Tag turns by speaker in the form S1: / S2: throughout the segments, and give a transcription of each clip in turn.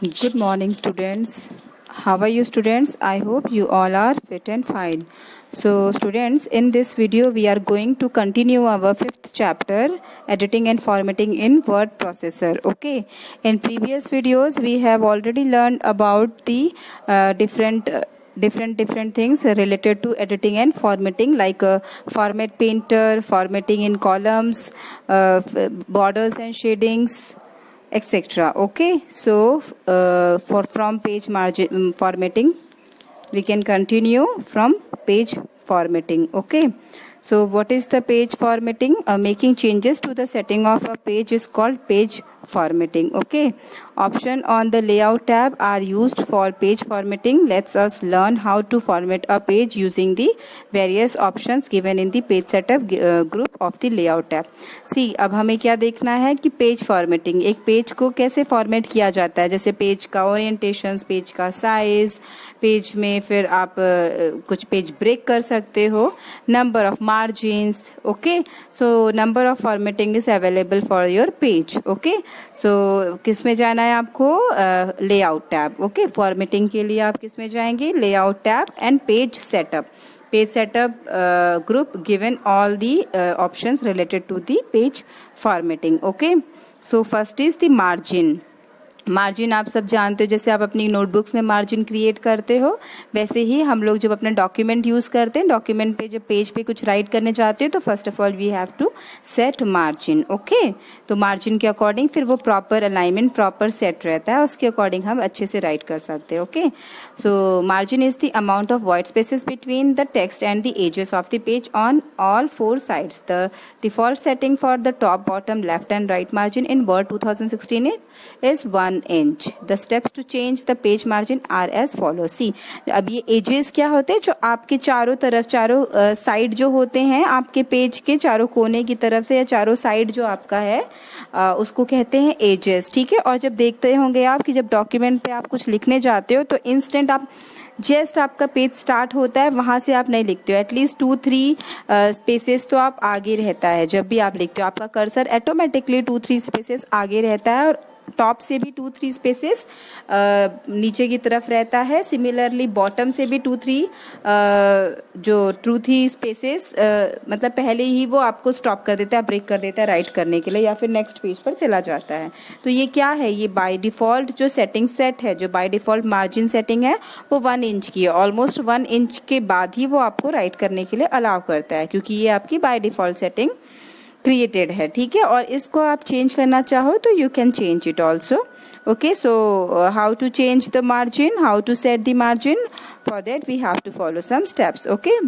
S1: Good morning, students. How are you, students? I hope you all are fit and fine. So, students, in this video, we are going to continue our fifth chapter, editing and formatting in word processor. Okay. In previous videos, we have already learned about the different things related to editing and formatting, like format painter, formatting in columns, borders and shadings, etc. Okay, so from page margin formatting, we can continue from page formatting. Okay, so what is the page formatting? Making changes to the setting of a page is called page formatting. Okay, option on the layout tab are used for page formatting. Let's us learn how to format a page using the various options given in the page setup group of the layout tab. See, अब हमें क्या देखना है कि page formatting, एक page को कैसे format किया जाता है, जैसे पेज का ओरिएंटेशन, पेज का साइज, पेज में फिर आप कुछ पेज ब्रेक कर सकते हो, number of margins. Okay, so number of formatting is available for your page. Okay, so किस में जाना है आपको? Layout tab. ओके, फॉर्मेटिंग के लिए आप किस में जाएंगे? Layout tab and page setup. Page setup group given all the options related to the page formatting. Okay, so first is the margin. Margin आप सब जानते हो, जैसे आप अपनी नोटबुक्स में मार्जिन क्रिएट करते हो, वैसे ही हम लोग जब अपना डॉक्यूमेंट यूज़ करते हैं, डॉक्यूमेंट पे जब पेज पे कुछ राइट करने जाते हो, तो first of all we have to set margin. Okay, तो मार्जिन के अकॉर्डिंग फिर वो प्रॉपर अलाइनमेंट प्रॉपर सेट रहता है, उसके अकॉर्डिंग हम अच्छे से राइट कर सकते हैं. Okay, so margin is the amount of white spaces between the text and the edges of the page on all four sides. The default setting for the top, bottom, left and right margin in Word 2016 is 1 inch. The steps to change the page margin are as follows. See, अब ये edges क्या होते हैं? जो आपके चारों तरफ, चारों साइड जो होते हैं आपके पेज के चारों कोने की तरफ से, या चारों साइड जो आपका है उसको कहते हैं एजेस. ठीक है, और जब देखते होंगे आप कि जब डॉक्यूमेंट पे आप कुछ लिखने जाते हो, तो इंस्टेंट आप जस्ट आपका पेज स्टार्ट होता है, वहाँ से आप नहीं लिखते हो, एटलीस्ट 2-3 स्पेसेस तो आप आगे रहता है. जब भी आप लिखते हो, आपका कर्सर ऑटोमेटिकली 2-3 स्पेसेस आगे रहता है, और टॉप से भी 2-3 स्पेसेस नीचे की तरफ रहता है. सिमिलरली बॉटम से भी 2-3 स्पेसेस मतलब पहले ही वो आपको स्टॉप कर देता है, ब्रेक कर देता है राइट करने के लिए, या फिर नेक्स्ट पेज पर चला जाता है. तो ये क्या है? ये बाय डिफ़ॉल्ट जो सेटिंग सेट है, जो बाय डिफ़ॉल्ट मार्जिन सेटिंग है, वो 1 इंच की है. ऑलमोस्ट 1 इंच के बाद ही वो आपको राइट करने के लिए अलाउ करता है, क्योंकि ये आपकी बाय डिफ़ॉल्ट सेटिंग क्रिएटेड है. ठीक है, और इसको आप चेंज करना चाहो तो you can change it also. Okay, so how to change the margin, how to set the margin? For that we have to follow some steps. Okay,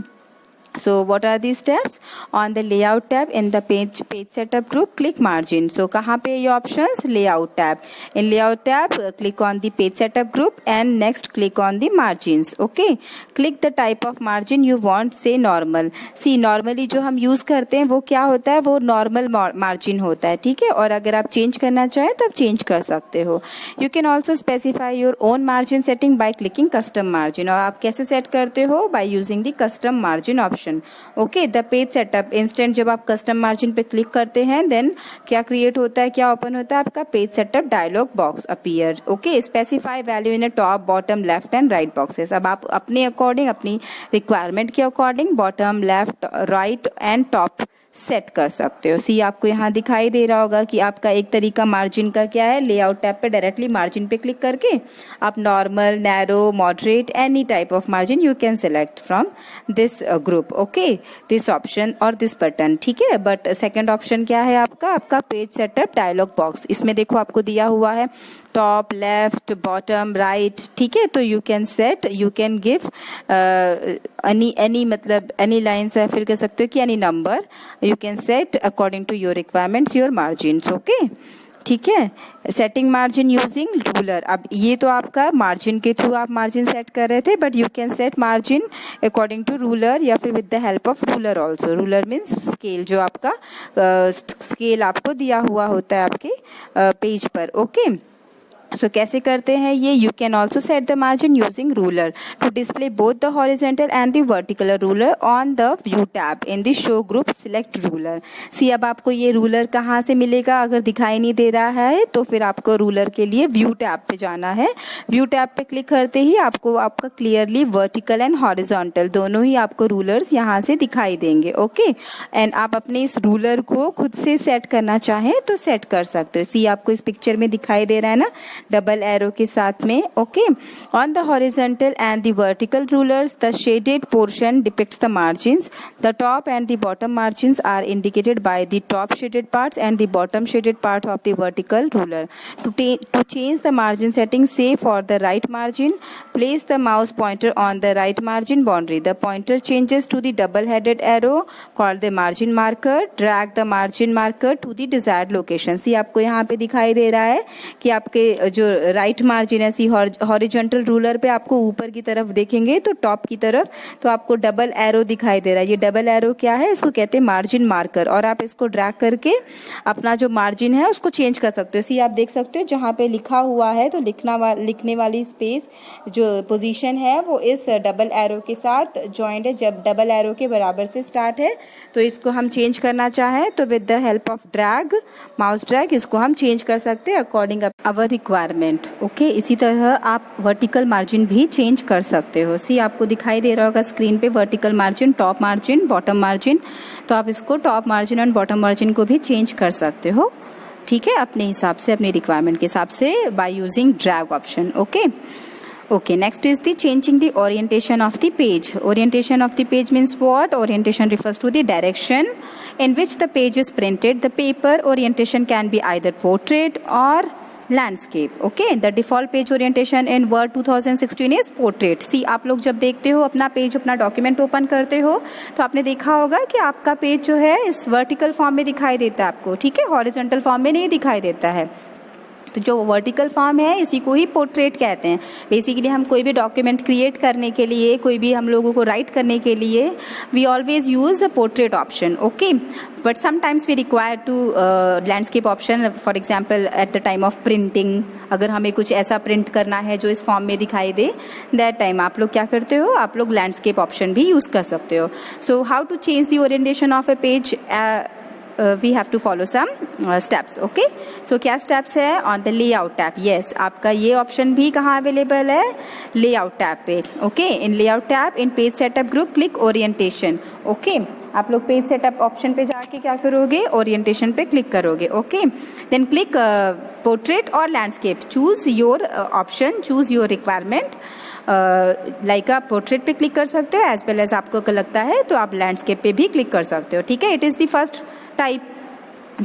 S1: so what are these steps? On the layout tab in the page setup group, click margin. So कहाँ पे ये options? Layout tab. In layout tab, click on the page setup group and next click on the margins. Okay, click the type of margin you want. Say normal. See, normally जो हम use करते हैं वो क्या होता है? वो normal margin होता है. ठीक है, और अगर आप change करना चाहें तो आप change कर सकते हो. You can also specify your own margin setting by clicking custom margin. और आप कैसे set करते हो? By using the custom margin option. Okay, the page setup instant जब आप कस्टम मार्जिन पे क्लिक करते हैं, देन क्या क्रिएट होता है, क्या ओपन होता है? आपका page setup dialog box appear. Okay, specify value in top, bottom, left and right boxes. अब आप अपने अकॉर्डिंग, अपनी रिक्वायरमेंट के according bottom, left, right and top set कर सकते हो. सी, आपको यहाँ दिखाई दे रहा होगा कि आपका एक तरीका मार्जिन का क्या है? लेआउट टैब पे डायरेक्टली मार्जिन पे क्लिक करके आप normal, narrow, moderate, any type of margin you can select from this group. Okay, this option और दिस बटन. ठीक है, बट सेकेंड ऑप्शन क्या है आपका पेज सेटअप डायलॉग बॉक्स. इसमें देखो आपको दिया हुआ है टॉप, लेफ्ट, बॉटम, राइट. ठीक है, तो you can set, you can give any मतलब एनी लाइन्स, या फिर कह सकते हो कि any number you can set according to your requirements, your margins. Okay, ठीक है. Setting margin using ruler. अब ये तो आपका मार्जिन के थ्रू आप मार्जिन सेट कर रहे थे, but you can set margin according to ruler, या फिर with the help of ruler also. Ruler means scale, जो आपका स्केल आपको दिया हुआ होता है आपके पेज पर. ओके, सो कैसे करते हैं ये? You can also set the margin using ruler to display both the horizontal and the vertical ruler on the view tab in the show group select ruler. See अब आपको ये रूलर कहाँ से मिलेगा? अगर दिखाई नहीं दे रहा है तो फिर आपको रूलर के लिए व्यू टैब पे जाना है। व्यू टैब पे क्लिक करते ही आपको आपका क्लियरली वर्टिकल एंड हॉरिजॉन्टल दोनों ही आपको रूलर्स यहाँ से दिखाई देंगे। ओके एंड आप अपने इस रूलर को खुद से सेट करना चाहें तो सेट कर सकते हो। सी आपको इस पिक्चर में दिखाई दे रहा है ना, डबल एरो के साथ में। Okay on the horizontal and the vertical rulers the shaded portion depicts the margins. The top and the bottom margins are indicated by the top shaded parts and the bottom shaded part of the vertical ruler. To change the margin setting, say for the right margin, place the mouse pointer on the right margin boundary. The pointer changes to the double-headed arrow called the margin marker. Drag the margin marker to the desired location. See आपको यहाँ पे दिखाई दे रहा है कि आपके जो right margin है, सी हॉरिजॉन्टल रूलर पे आपको ऊपर की तरफ देखेंगे तो टॉप की तरफ तो आपको डबल एरो दिखाई दे रहा है। ये डबल एरो क्या है? इसको कहते हैं मार्जिन मार्कर, और आप इसको ड्रैग करके अपना जो मार्जिन है उसको चेंज कर सकते हो। सी आप देख सकते हो जहाँ पे लिखा हुआ है तो लिखने वाली स्पेस जो पोजीशन है वो इस डबल एरो के साथ जॉइंट है। जब डबल एरो के बराबर से स्टार्ट है तो इसको हम चेंज करना चाहें तो with the help of drag, mouse drag, इसको हम चेंज कर सकते हैं अकॉर्डिंग आवर रिक्वायरमेंट। ओके इसी तरह आप वर्टिकल मार्जिन भी चेंज कर सकते हो। सी आपको दिखाई दे रहा होगा स्क्रीन पे vertical margin, top margin, bottom margin, तो आप इसको टॉप मार्जिन और बॉटम मार्जिन को भी चेंज कर सकते हो, ठीक है, अपने हिसाब से, अपने रिक्वायरमेंट के हिसाब से by using drag option. Okay, next is the changing the orientation of the page. Orientation of the page means what? Orientation refers to the direction in which the page is printed. The paper orientation can be either portrait or landscape. Okay the default page orientation in Word 2016 is portrait. See आप लोग जब देखते हो अपना page, अपना document open करते हो तो आपने देखा होगा कि आपका पेज जो है इस वर्टिकल फॉर्म में दिखाई देता है आपको, ठीक है, हॉरिजॉन्टल फॉर्म में नहीं दिखाई देता है। तो जो वर्टिकल फॉर्म है इसी को ही पोर्ट्रेट कहते हैं। बेसिकली हम कोई भी डॉक्यूमेंट क्रिएट करने के लिए, कोई भी हम लोगों को राइट करने के लिए we always use a portrait option. Okay but sometimes we require to landscape option, for example at the time of printing, अगर हमें कुछ ऐसा प्रिंट करना है जो इस फॉर्म में दिखाई दे, दैट टाइम आप लोग क्या करते हो, आप लोग लैंडस्केप ऑप्शन भी यूज कर सकते हो। So how to change the orientation of a page, we have to follow some steps. okay so क्या steps है? on the layout tab. yes आपका ये option भी कहाँ available है? layout tab पे। okay in layout tab in page setup group click orientation. okay आप लोग पेज सेटअप ऑप्शन पे जाके क्या करोगे? ओरिएंटेशन पे क्लिक करोगे। ओके देन क्लिक पोर्ट्रेट और landscape, choose your option, choose your requirement. Like आप पोर्ट्रेट पे क्लिक कर सकते हो एज वेल एज आपको लगता है तो आप लैंडस्केप पे भी क्लिक कर सकते हो, ठीक है। It is the first type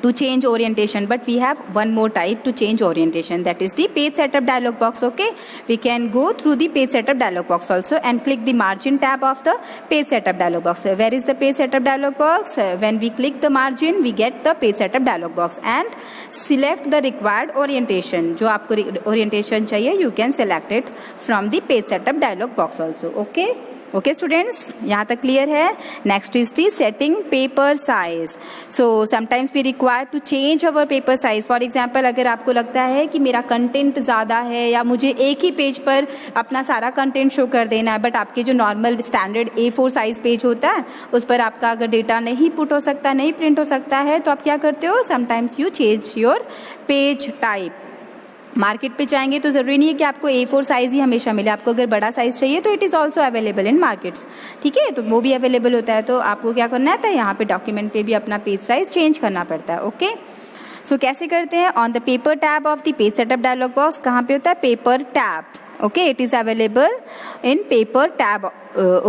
S1: to change orientation, but we have one more type to change orientation, that is the page setup dialog box. okay we can go through the page setup dialog box also and click the margin tab of the page setup dialog box. Where is the page setup dialog box? When we click the margin we get the page setup dialog box and select the required orientation. जो आपको orientation चाहिए you can select it from the page setup dialog box also. okay students, यहाँ तक clear है? Next is the setting paper size. So sometimes we require to change our paper size. For example अगर आपको लगता है कि मेरा content ज़्यादा है या मुझे एक ही पेज पर अपना सारा कंटेंट शो कर देना है, बट आपके जो normal standard A4 size page होता है उस पर आपका अगर डेटा नहीं पुट हो सकता, नहीं प्रिंट हो सकता है, तो आप क्या करते हो? Sometimes you change your page type. Market पे जाएंगे तो ज़रूरी नहीं है कि आपको A4 साइज़ ही हमेशा मिले, आपको अगर बड़ा साइज़ चाहिए तो it is also available in markets, ठीक है, तो वो भी अवेलेबल होता है. तो आपको क्या करना है, यहाँ पे डॉक्यूमेंट पे भी अपना पेज साइज चेंज करना पड़ता है. ओके सो कैसे करते हैं? On the paper tab of the page setup dialog box. कहाँ पे होता है? Paper tab. okay it is available in paper tab.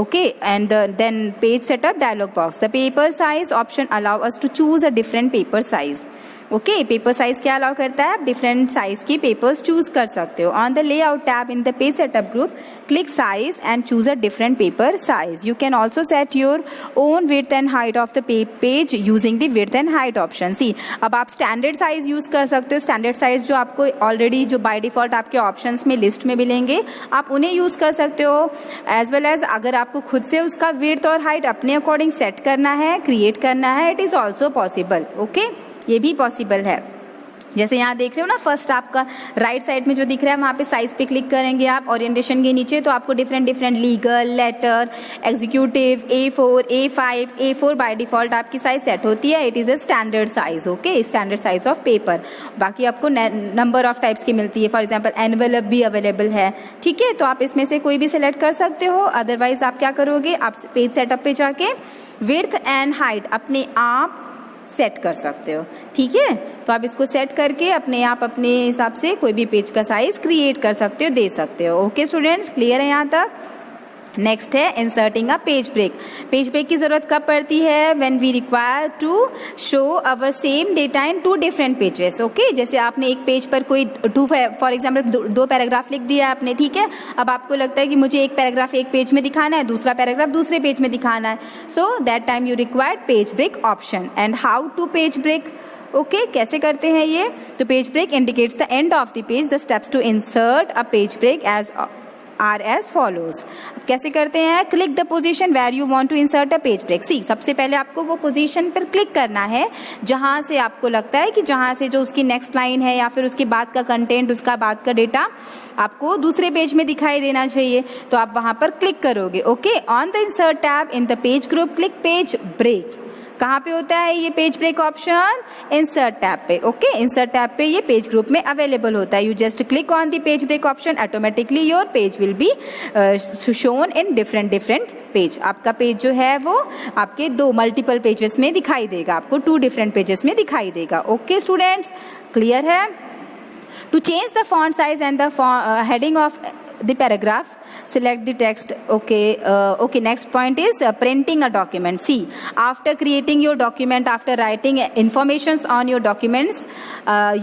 S1: okay and then page setup dialog box. The paper size option allow us to choose a different paper size. Okay paper size क्या allow करता है? आप different size की papers choose कर सकते हो. On the layout tab in the page setup group click size and choose a different paper size. You can also set your own width and height of the page using the width and height option. See अब आप standard size use कर सकते हो. Standard size जो आपको already जो by default आपके options में लिस्ट में मिलेंगे आप उन्हें यूज कर सकते हो. एज वेल एज अगर आपको खुद से उसका विड्थ और हाइट अपने अकॉर्डिंग सेट करना है, क्रिएट करना है, it is also possible. Okay ये भी पॉसिबल है. जैसे यहाँ देख रहे हो ना, फर्स्ट आपका राइट साइड में जो दिख रहा है वहाँ पे साइज पे क्लिक करेंगे आप ओरिएंटेशन के नीचे, तो आपको different legal, letter, executive, A4, A5, A4 by default आपकी साइज सेट होती है. It is a standard size. Okay, standard size of paper. बाकी आपको नंबर ऑफ टाइप्स की मिलती है. फॉर एग्जाम्पल एनवेलप भी अवेलेबल है. ठीक है, तो आप इसमें से कोई भी सिलेक्ट कर सकते हो. अदरवाइज आप क्या करोगे, आप पेज सेटअप पे जाके विड्थ एंड हाइट अपने आप सेट कर सकते हो. ठीक है, तो आप इसको सेट करके अपने आप अपने हिसाब से कोई भी पेज का साइज क्रिएट कर सकते हो, दे सकते हो. ओके स्टूडेंट्स, क्लियर है यहाँ तक? नेक्स्ट है inserting a page break. Page break की जरूरत कब पड़ती है? When we require to show our same data in 2 different pages. Okay, जैसे आपने एक पेज पर कोई फॉर एग्जाम्पल 2 पैराग्राफ लिख दिया आपने. ठीक है, अब आपको लगता है कि मुझे एक पैराग्राफ एक पेज में दिखाना है, दूसरा पैराग्राफ दूसरे पेज में दिखाना है. So that time you required page break option. And how to page break? Okay, कैसे करते हैं ये? तो page break indicates the end of the page. The steps to insert a page break are as follows. कैसे करते हैं? Click the position where you want to insert a page break. See, सबसे पहले आपको वो पोजीशन पर click करना है जहां से आपको लगता है कि जहां से जो उसकी नेक्स्ट लाइन है या फिर उसके बाद का कंटेंट, उसका बाद का डेटा आपको दूसरे पेज में दिखाई देना चाहिए, तो आप वहां पर क्लिक करोगे. Okay, on the insert tab in the page group click page break. कहाँ पे होता है ये page break option? Insert tab पे. ओके, इंसर्ट टैब पे ये पेज ग्रुप में अवेलेबल होता है. You just click on the page break option, automatically your page will be shown in different page. आपका पेज जो है वो आपके 2 मल्टीपल पेजेस में दिखाई देगा, आपको 2 डिफरेंट पेजेस में दिखाई देगा. ओके स्टूडेंट्स, क्लियर है? To change the font size and the heading of the paragraph, select the text. Okay, next point is printing a document. See, after creating your document, after writing informations on your documents,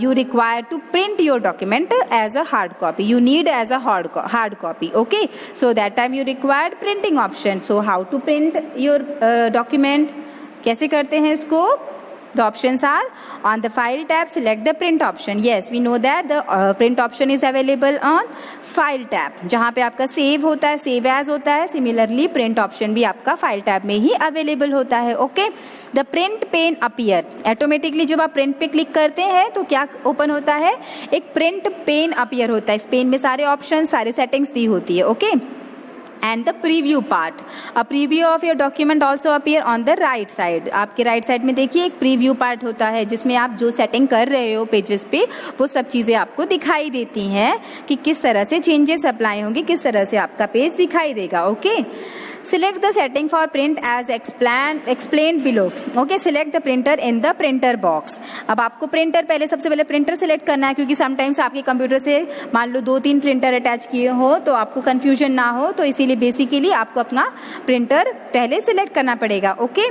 S1: you require to print your document as a hard copy. You need as a hard copy. Okay, so that time you required printing option. So how to print your document? कैसे करते हैं इसको? The options are on the file tab, select the print option. Yes, we know that the print option is available on file tab. जहाँ पे आपका save होता है, save as होता है, सिमिलरली प्रिंट ऑप्शन भी आपका फाइल टैब में ही अवेलेबल होता है. Okay, the print pane appear. Automatically जब आप प्रिंट पे क्लिक करते हैं तो क्या ओपन होता है? एक प्रिंट पेन अपीयर होता है. इस पेन में सारे ऑप्शन, सारे सेटिंग्स दी होती है. Okay, and the preview part, a preview of your document also appear on the right side. आपके राइट साइड में देखिए एक प्रीव्यू पार्ट होता है जिसमें आप जो सेटिंग कर रहे हो पेजेस पे वो सब चीज़ें आपको दिखाई देती हैं कि किस तरह से चेंजेस अप्लाई होंगे, किस तरह से आपका पेज दिखाई देगा. Okay, select the setting for print as explained below. Okay, select the printer in the printer box. अब आपको प्रिंटर सबसे पहले प्रिंटर सिलेक्ट करना है, क्योंकि समटाइम्स आपके कंप्यूटर से मान लो 2-3 प्रिंटर अटैच किए हो तो आपको कंफ्यूजन ना हो, तो इसीलिए बेसिकली आपको अपना प्रिंटर पहले सिलेक्ट करना पड़ेगा. Okay,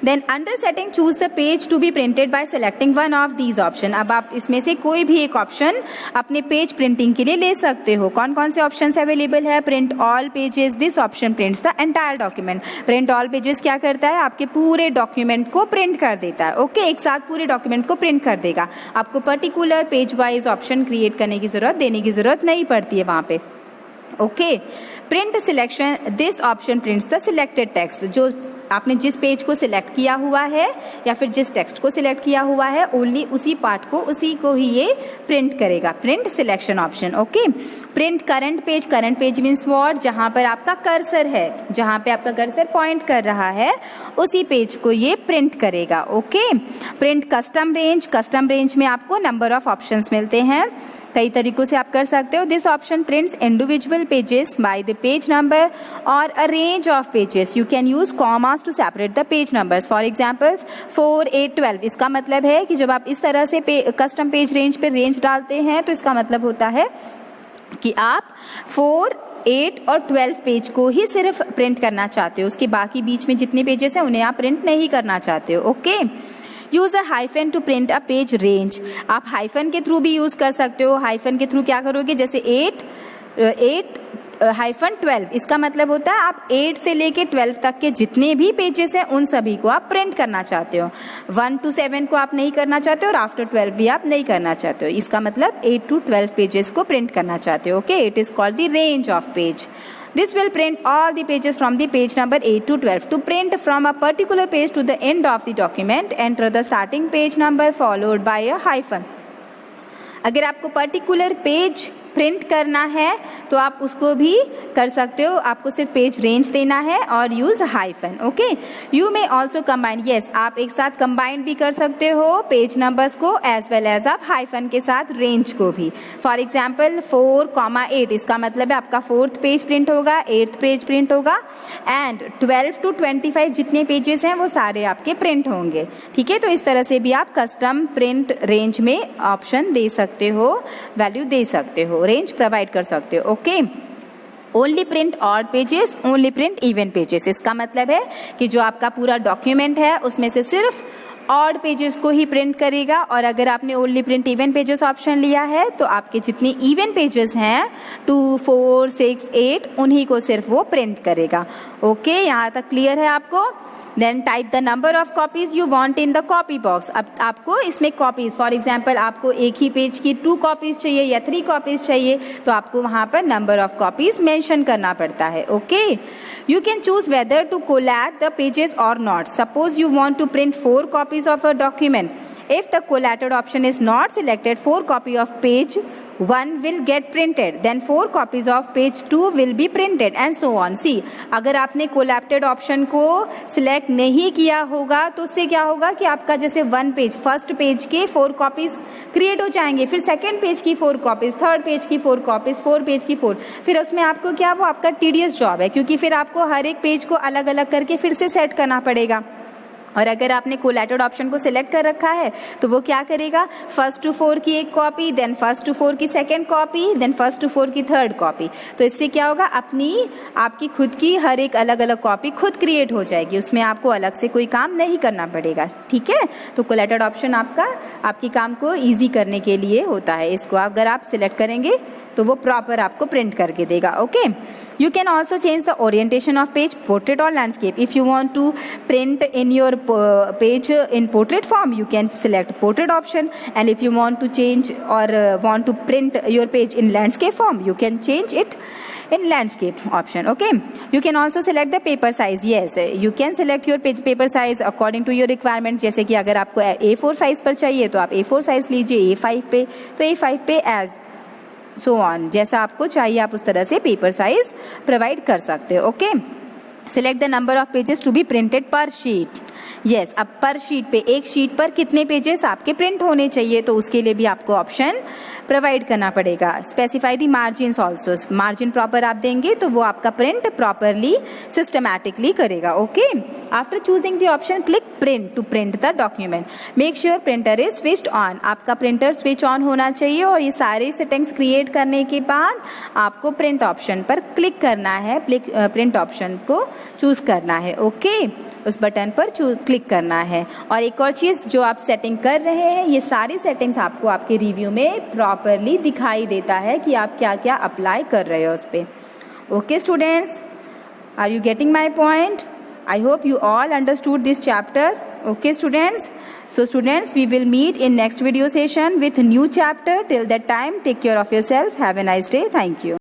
S1: then under setting choose the page to be printed by selecting one of these option. अब आप इसमें से कोई भी एक ऑप्शन अपने पेज प्रिंटिंग के लिए ले सकते हो. कौन कौन से ऑप्शंस अवेलेबल है? Print all pages. This option prints the entire document. Print all pages क्या करता है? आपके पूरे डॉक्यूमेंट को प्रिंट कर देता है. ओके, एक साथ पूरे डॉक्यूमेंट को प्रिंट कर देगा. आपको particular page wise option create करने की देने की जरूरत नहीं पड़ती है वहां पे. Okay, print selection. This option prints the selected text. जो आपने जिस पेज को सिलेक्ट किया हुआ है या फिर जिस टेक्स्ट को सिलेक्ट किया हुआ है ओनली उसी पार्ट को, उसी को ही ये प्रिंट करेगा. Print selection option. Okay, print current page. Current page means what? जहां पर आपका कर्सर है, जहां पे आपका कर्सर पॉइंट कर रहा है उसी पेज को ये प्रिंट करेगा. Okay, print custom range. Custom range में आपको नंबर ऑफ ऑप्शंस मिलते हैं, कई तरीकों से आप कर सकते हो. This option prints individual pages by the page number or a range of pages. You can use commas to separate the page numbers. For example 4, 8, 12. इसका मतलब है कि जब आप इस तरह से कस्टम पेज रेंज पे रेंज डालते हैं तो इसका मतलब होता है कि आप 4, 8 और 12 पेज को ही सिर्फ प्रिंट करना चाहते हो, उसके बाकी बीच में जितने पेजेस हैं उन्हें आप प्रिंट नहीं करना चाहते हो. Okay, use a hyphen to print a page range. आप हाइफन के थ्रू भी यूज कर सकते हो. हाइफन के थ्रू क्या करोगे? जैसे 8-12. इसका मतलब होता है आप 8 से लेके 12 तक के जितने भी पेजेस हैं उन सभी को आप प्रिंट करना चाहते हो. 1 to 7 को आप नहीं करना चाहते हो और आफ्टर 12 भी आप नहीं करना चाहते हो. इसका मतलब 8 to 12 पेजेस को प्रिंट करना चाहते हो. Okay, it is called the range of page. This will print all the pages from the page number 8 to 12. To print from a particular page to the end of the document, enter the starting page number followed by a hyphen. अगर आपको particular page print करना है तो आप उसको भी कर सकते हो, आपको सिर्फ पेज रेंज देना है और use hyphen. Okay, you may also combine, yes आप एक साथ कंबाइन भी कर सकते हो पेज नंबर्स को एज वेल एज आप हाइफन के साथ रेंज को भी। फॉर एग्जाम्पल 4,8 इसका मतलब है आपका 4th पेज प्रिंट होगा, 8th पेज प्रिंट होगा एंड 12 to 25 जितने पेजेस हैं वो सारे आपके प्रिंट होंगे। ठीक है, तो इस तरह से भी आप कस्टम प्रिंट रेंज में ऑप्शन दे सकते हो, वैल्यू दे सकते हो, रेंज प्रोवाइड कर सकते हो। Okay, only print odd pages, only print even pages, इसका मतलब है कि जो आपका पूरा डॉक्यूमेंट है उसमें से सिर्फ ऑड पेजेस को ही प्रिंट करेगा, और अगर आपने only print even pages option लिया है तो आपके जितने इवन पेजेस हैं 2, 4, 6, 8 उन्हीं को सिर्फ वो प्रिंट करेगा। ओके, यहाँ तक क्लियर है आपको? Then type the number of copies you want in the copy box. अब आपको इसमें कॉपीज, फॉर एग्जांपल आपको एक ही पेज की 2 कॉपीज चाहिए या 3 कॉपीज चाहिए तो आपको वहां पर नंबर ऑफ कॉपीज मेंशन करना पड़ता है। Okay, you can choose whether to collate the pages or not. Suppose you want to print 4 copies of a document, if the collated option is not selected, 4 copy of page 1 will get printed, then 4 copies of page 2 will be printed and so on। See, अगर आपने कोलैप्टेड option को select नहीं किया होगा तो उससे क्या होगा कि आपका जैसे 1 पेज, फर्स्ट पेज के 4 कॉपीज क्रिएट हो जाएंगे, फिर सेकेंड पेज की 4 कॉपीज, थर्ड पेज की 4 कॉपीज, 4 पेज की 4, फिर उसमें आपको क्या, वो आपका टीडियस जॉब है क्योंकि फिर आपको हर एक पेज को अलग अलग करके फिर से सेट करना पड़ेगा। और अगर आपने कोलैटेड ऑप्शन को सिलेक्ट कर रखा है तो वो क्या करेगा, 1st to 4 की एक कॉपी, देन 1st to 4 की second copy, then 1st to 4 की थर्ड कॉपी। तो इससे क्या होगा, आपकी खुद की हर एक अलग अलग कॉपी खुद क्रिएट हो जाएगी, उसमें आपको अलग से कोई काम नहीं करना पड़ेगा। ठीक है, तो कोलैटेड ऑप्शन आपकी काम को ईजी करने के लिए होता है। इसको अगर आप सिलेक्ट करेंगे तो वो प्रॉपर आपको प्रिंट करके देगा। Okay, you can also change the orientation of page, portrait or landscape. If you want to print in your page in portrait form, you can select portrait option, and if you want to change or want to print your page in landscape form, you can change it in landscape option. Okay, you can also select the paper size. Yes, you can select your page paper size according to your requirement. जैसे कि अगर आपको A4 size पर चाहिए तो आप A4 size लीजिए, A5 पे तो A5 पे एज सो ऑन, जैसा आपको चाहिए आप उस तरह से पेपर साइज प्रोवाइड कर सकते हो। Okay, select the number of pages to be printed per sheet. Yes, अब पर शीट पे, एक शीट पर कितने पेजेस आपके प्रिंट होने चाहिए तो उसके लिए भी आपको ऑप्शन प्रोवाइड करना पड़ेगा। Specify the margin also, margin proper आप देंगे तो वो आपका प्रिंट प्रॉपरली सिस्टमैटिकली करेगा। Okay, after choosing the option click print to print the document. Make sure printer is switched on, आपका प्रिंटर स्विच ऑन होना चाहिए और ये सारे सेटिंग्स क्रिएट करने के बाद आपको प्रिंट ऑप्शन पर क्लिक करना है, प्रिंट ऑप्शन को चूज करना है। ओके, उस बटन पर क्लिक करना है। और एक और चीज़ जो आप सेटिंग कर रहे हैं, ये सारी सेटिंग्स आपको आपके रिव्यू में प्रॉपरली दिखाई देता है कि आप क्या क्या अप्लाई कर रहे हो उस पर। Okay students, are you getting my point? I hope you all understood this chapter. Okay students, so students, we will meet in next video session with new chapter. Till that time, take care of yourself. Have a nice day. Thank you.